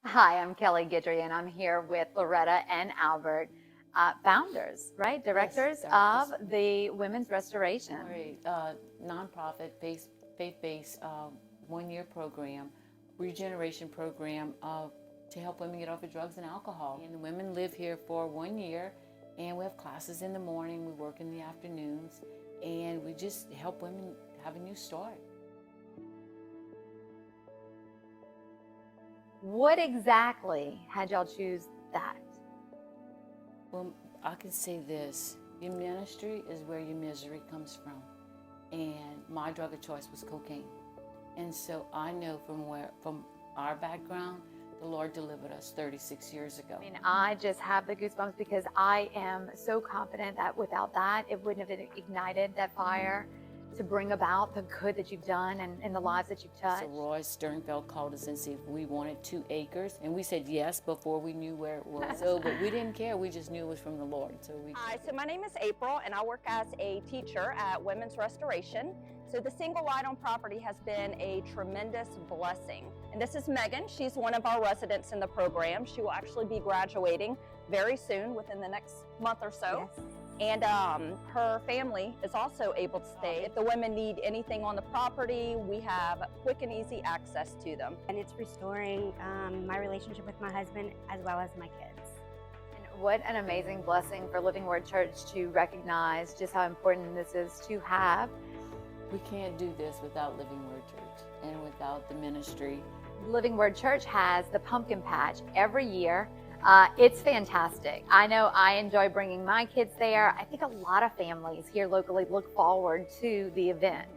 Hi, I'm Kelly Guidry, and I'm here with Loretta and Albert, founders, right? Directors directors. of the Women's Restoration. We're a nonprofit faith-based 1-year program, regeneration program to help women get off of drugs and alcohol. And the women live here for 1 year, and we have classes in the morning, we work in the afternoons, and we just help women have a new start. What exactly had y'all choose that? Well, I can say this, your ministry is where your misery comes from. And my drug of choice was cocaine. And so I know from our background, the Lord delivered us 36 years ago. I mean, I just have the goosebumps because I am so confident that without that, it wouldn't have ignited that fire to bring about the good that you've done and the lives that you've touched. So Roy Sternfeld called us and said if we wanted 2 acres, and we said yes before we knew where it was. But we didn't care, we just knew it was from the Lord. Hi, so my name is April, and I work as a teacher at Women's Restoration. So the single wide on property has been a tremendous blessing. And this is Megan. She's one of our residents in the program. She will actually be graduating very soon, within the next month or so. Yes. And her family is also able to stay. If the women need anything on the property, we have quick and easy access to them. And it's restoring my relationship with my husband as well as my kids. And what an amazing blessing for Living Word Church to recognize just how important this is to have. We can't do this without Living Word Church and without the ministry. Living Word Church has the pumpkin patch every year. It's fantastic. I know I enjoy bringing my kids there. I think a lot of families here locally look forward to the event.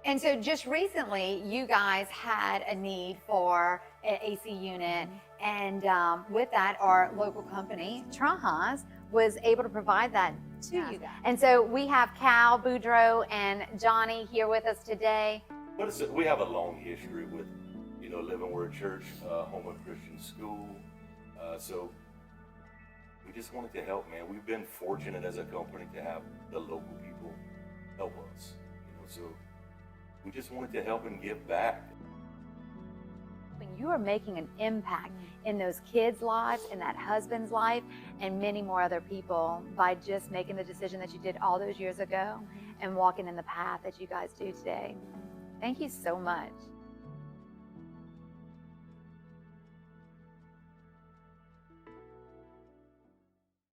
And so just recently, you guys had a need for an AC unit. And with that, our local company, Trahan, was able to provide that to you guys. And so we have Cal, Boudreaux, and Johnny here with us today. We have a long history with, Living Word Church, Houma Christian School. So we just wanted to help, man. We've been fortunate as a company to have the local people help us. So we just wanted to help and give back. You are making an impact in those kids' lives, in that husband's life, and many more other people by just making the decision that you did all those years ago and walking in the path that you guys do today. Thank you so much.